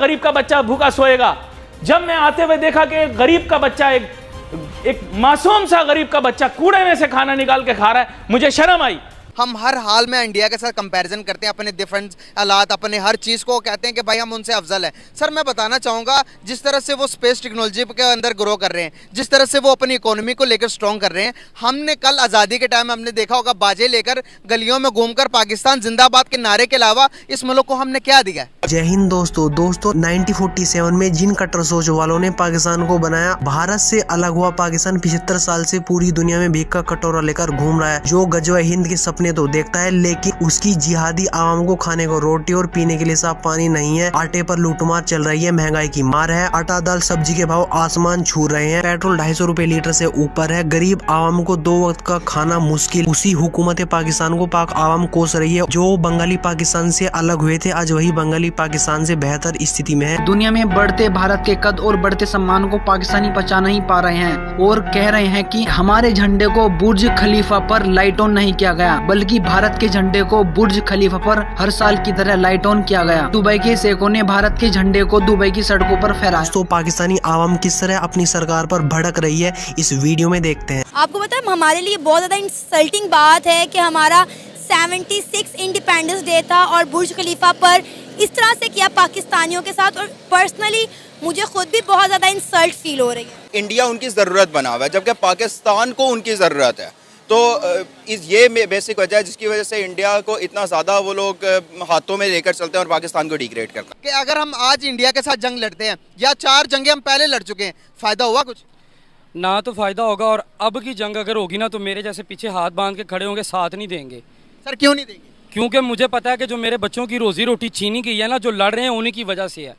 गरीब का बच्चा भूखा सोएगा। जब मैं आते हुए देखा कि गरीब का बच्चा, एक मासूम सा गरीब का बच्चा कूड़े में से खाना निकाल के खा रहा है, मुझे शर्म आई। हम हर हाल में इंडिया के साथ कंपैरिजन करते हैं, अपने डिफरेंट हालात, अपने हर चीज़ को कहते हैं कि भाई हम उनसे अफजल है। सर मैं बताना चाहूँगा, जिस तरह से वो स्पेस टेक्नोलॉजी के अंदर ग्रो कर रहे हैं, जिस तरह से वो अपनी इकोनॉमी को लेकर स्ट्रॉन्ग कर रहे हैं, हमने कल आज़ादी के टाइम हमने देखा होगा बाजे लेकर गलियों में घूमकर पाकिस्तान जिंदाबाद के नारे के अलावा इस मुल्क को हमने क्या दिया है। जय हिंद दोस्तों 1947 में जिन कट्टर सोच वालों ने पाकिस्तान को बनाया, भारत से अलग हुआ पाकिस्तान 75 साल से पूरी दुनिया में भीख का कटोरा लेकर घूम रहा है। जो गजवा हिंद के सपने तो देखता है, लेकिन उसकी जिहादी आवाम को खाने को रोटी और पीने के लिए साफ पानी नहीं है। आटे पर लूटमार चल रही है, महंगाई की मार है, आटा दाल सब्जी के भाव आसमान छू रहे हैं, पेट्रोल 250 रुपए लीटर से ऊपर है, गरीब आवाम को 2 वक्त का खाना मुश्किल। उसी हुकूमत पाकिस्तान को पाक आवाम कोस रही है। जो बंगाली पाकिस्तान से अलग हुए थे, आज वही बंगाली पाकिस्तान से बेहतर स्थिति में है। दुनिया में बढ़ते भारत के कद और बढ़ते सम्मान को पाकिस्तानी पचा नहीं पा रहे हैं और कह रहे हैं कि हमारे झंडे को बुर्ज खलीफा पर लाइट ऑन नहीं किया गया, बल्कि भारत के झंडे को बुर्ज खलीफा पर हर साल की तरह लाइट ऑन किया गया। दुबई के शेखों ने भारत के झंडे को दुबई की सड़कों पर फहराया। तो पाकिस्तानी आवाम किस तरह अपनी सरकार पर भड़क रही है, इस वीडियो में देखते हैं। आपको पता है हमारे लिए बहुत ज्यादा इंसल्टिंग बात है कि हमारा 76 इंडिपेंडेंस डे था और बुर्ज खलीफा पर इस तरह से किया पाकिस्तानियों के साथ, और पर्सनली मुझे खुद भी बहुत ज्यादा इंसल्ट फील हो रही है। इंडिया उनकी ज़रूरत बना हुआ है, जबकि पाकिस्तान को उनकी ज़रूरत है। तो ये बेसिक वजह है जिसकी वजह से इंडिया को इतना ज़्यादा वो लोग हाथों में लेकर चलते हैं और पाकिस्तान को डिग्रेड करते हैं। कि अगर हम आज इंडिया के साथ जंग लड़ते हैं, या 4 जंगें हम पहले लड़ चुके हैं, फ़ायदा हुआ कुछ? ना तो फ़ायदा होगा, और अब की जंग अगर होगी ना तो मेरे जैसे पीछे हाथ बांध के खड़े होंगे, साथ नहीं देंगे। सर क्यों नहीं देंगे? क्योंकि मुझे पता है कि जो मेरे बच्चों की रोजी रोटी छीनी गई है ना, जो लड़ रहे हैं उन्हीं की वजह से है।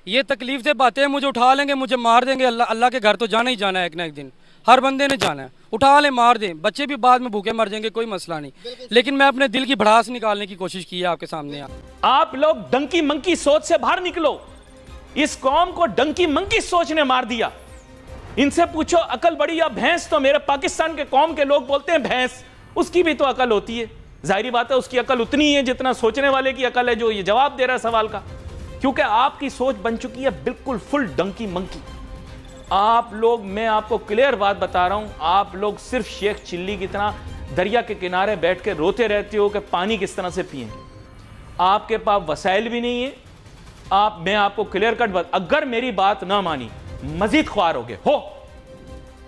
ये तकलीफ से बातें, मुझे उठा लेंगे, मुझे मार देंगे। अल्लाह के घर तो जाना ही जाना है, एक ना एक दिन हर बंदे ने जाना है। उठा ले, मार दें, बच्चे भी बाद में भूखे मर जाएंगे, कोई मसला नहीं। लेकिन मैं अपने दिल की भड़ास निकालने की कोशिश की है आपके सामने। आप लोग डंकी मंकी सोच से बाहर निकलो। इस कौम को डंकी मंकी सोच ने मार दिया। इनसे पूछो अकल बड़ी या भैंस, तो मेरे पाकिस्तान के कौम के लोग बोलते हैं भैंस। उसकी भी तो अकल होती है, जाहिर बात है उसकी अकल उतनी ही है जितना सोचने वाले की अकल है जो ये जवाब दे रहा है सवाल का। क्योंकि आपकी सोच बन चुकी है बिल्कुल फुल डंकी मंकी। आप लोग, मैं आपको क्लियर बात बता रहा हूं, आप लोग सिर्फ शेख चिल्ली की तरह दरिया के किनारे बैठ के रोते रहते हो कि पानी किस तरह से पिए। आपके पास वसाइल भी नहीं है। मैं आपको क्लियर कट अगर मेरी बात ना मानी मजीद ख्वार हो।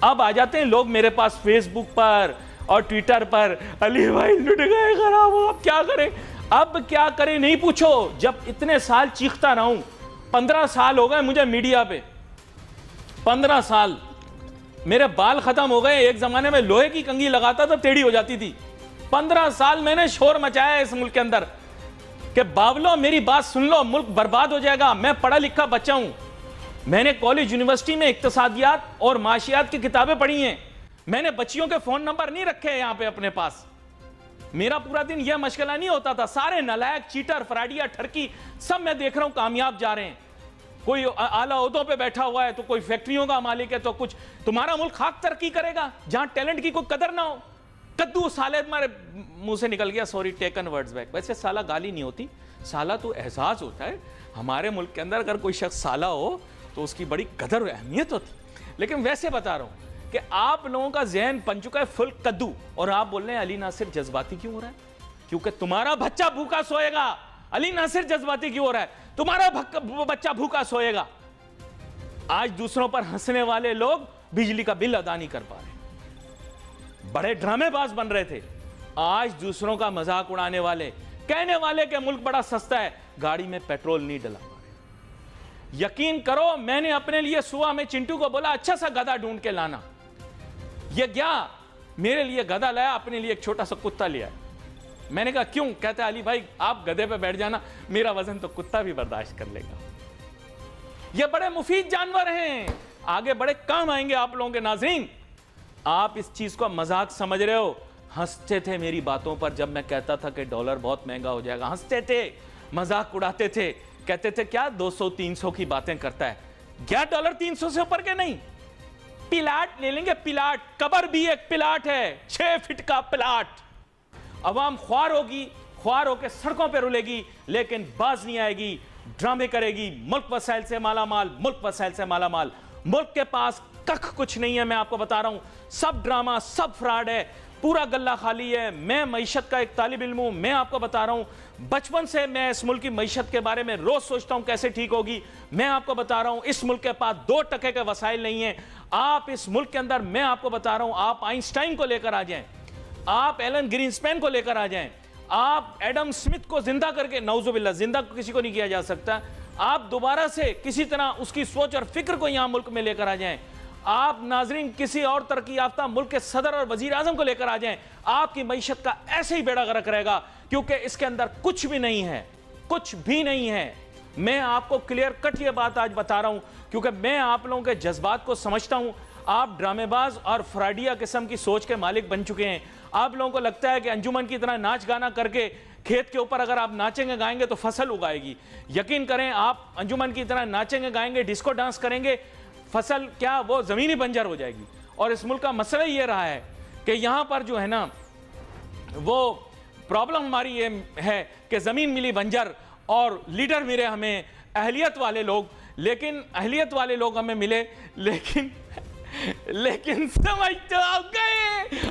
अब आ जाते हैं लोग मेरे पास फेसबुक पर और ट्विटर पर, अली भाई लुट गए, खराब हो, अब क्या करें, अब क्या करें नहीं पूछो। जब इतने साल चीखता रहा हूं, 15 साल हो गए मुझे मीडिया पे, 15 साल, मेरे बाल खत्म हो गए। एक जमाने में लोहे की कंघी लगाता था, टेढ़ी हो जाती थी। 15 साल मैंने शोर मचाया इस मुल्क के अंदर कि बावलो मेरी बात सुन लो, मुल्क बर्बाद हो जाएगा। मैं पढ़ा लिखा बच्चा हूं, मैंने कॉलेज यूनिवर्सिटी में इक्तिसादियात और माशियात की किताबें पढ़ी हैं। मैंने बच्चियों के फोन नंबर नहीं रखे हैं यहां पे अपने पास। मेरा पूरा दिन यह मशगला नहीं होता था। सारे नालायक, चीटर, फराडिया, ठरकी सब मैं देख रहा हूं कामयाब जा रहे हैं। कोई आला ओहदों पे बैठा हुआ है, तो कोई फैक्ट्रियों का मालिक है, तो कुछ। तुम्हारा मुल्क खाक तरक्की करेगा जहां टैलेंट की कोई कदर ना हो। कद्दू साले तुम्हारे मुंह से निकल गया, सॉरी टेकन वर्ड्स बैक। वैसे साला गाली नहीं होती, साला तो एहसास होता है। हमारे मुल्क के अंदर अगर कोई शख्स साला हो तो उसकी बड़ी कदर और अहमियत होती। लेकिन वैसे बता रहा हूं कि आप लोगों का जहन बन चुका है फुल कद्दू, और आप बोल रहे हैं अली नासिर जज्बाती क्यों हो रहा है? क्योंकि तुम्हारा बच्चा भूखा सोएगा। अली नासिर जज्बाती क्यों हो रहा है? तुम्हारा बच्चा भूखा सोएगा। आज दूसरों पर हंसने वाले लोग बिजली का बिल अदा नहीं कर पा रहे, बड़े ड्रामेबाज बन रहे थे। आज दूसरों का मजाक उड़ाने वाले, कहने वाले कि मुल्क बड़ा सस्ता है, गाड़ी में पेट्रोल नहीं डला पा रहे। यकीन करो, मैंने अपने लिए सुबह में चिंटू को बोला अच्छा सा गधा ढूंढ के लाना। ये क्या, मेरे लिए गधा लाया, अपने लिए एक छोटा सा कुत्ता लिया। मैंने कहा क्यों? कहता है अली भाई आप गधे पे बैठ जाना, मेरा वजन तो कुत्ता भी बर्दाश्त कर लेगा। ये बड़े मुफीद जानवर हैं, आगे बड़े काम आएंगे आप लोगों के नाज़रीन। आप इस चीज को मजाक समझ रहे हो। हंसते थे मेरी बातों पर जब मैं कहता था कि डॉलर बहुत महंगा हो जाएगा, हंसते थे, मजाक उड़ाते थे, कहते थे क्या 200-300 की बातें करता है। क्या डॉलर 300 से ऊपर के नहीं? पिलाट ले लेंगे, पिलाट, कबर भी एक पिलाट है, 6 फीट का पिलाट। अवाम ख्वार होगी, ख्वार होकर सड़कों पर रुलेगी, लेकिन बाज नहीं आएगी। ड्रामे करेगी, मुल्क वसाइल से मालामाल, मुल्क वसाइल से मालामाल। मुल्क के पास कख कुछ नहीं है, मैं आपको बता रहा हूं, सब ड्रामा, सब फ्रॉड है, पूरा गल्ला खाली है। मैं मईशत का एक तालिब इल्म हूं, मैं आपको बता रहा हूं, बचपन से मैं इस मुल्क की मईशत के बारे में रोज सोचता हूं कैसे ठीक होगी। मैं आपको बता रहा हूं, इस मुल्क के पास 2 टके के वसाइल नहीं है। आप इस मुल्क के अंदर, मैं आपको बता रहा हूं, आप आइंस्टाइन को लेकर आ जाएं, आप एलन ग्रीनस्पैन को लेकर आ जाएं, आप एडम स्मिथ को जिंदा करके, नौजुबिल्लाह, जिंदा किसी को नहीं किया जा सकता, आप दोबारा से किसी तरह उसकी सोच और फिक्र को यहां मुल्क में लेकर आ जाएं। आप नाजरीन किसी और तरक्की याफ्ता मुल्क के सदर और वजीर आजम को लेकर आ जाएं, आपकी मईशत का ऐसे ही बेड़ा गर्क रहेगा, क्योंकि इसके अंदर कुछ भी नहीं है, कुछ भी नहीं है। मैं आपको क्लियर कट ये बात आज बता रहा हूं, क्योंकि मैं आप लोगों के जज्बात को समझता हूं। आप ड्रामेबाज और फ्रॉडिया किस्म की सोच के मालिक बन चुके हैं। आप लोगों को लगता है कि अंजुमन की तरह नाच गाना करके खेत के ऊपर अगर आप नाचेंगे गाएंगे तो फसल उगाएगी। यकीन करें, आप अंजुमन की तरह नाचेंगे गाएंगे, डिस्को डांस करेंगे, फसल क्या वो ज़मीनी बंजर हो जाएगी। और इस मुल्क का मसला ये रहा है कि यहाँ पर जो है ना, वो प्रॉब्लम हमारी ये है कि ज़मीन मिली बंजर और लीडर मिले हमें अहलियत वाले लोग, लेकिन अहलियत वाले लोग हमें मिले, लेकिन समझ तो आ गए।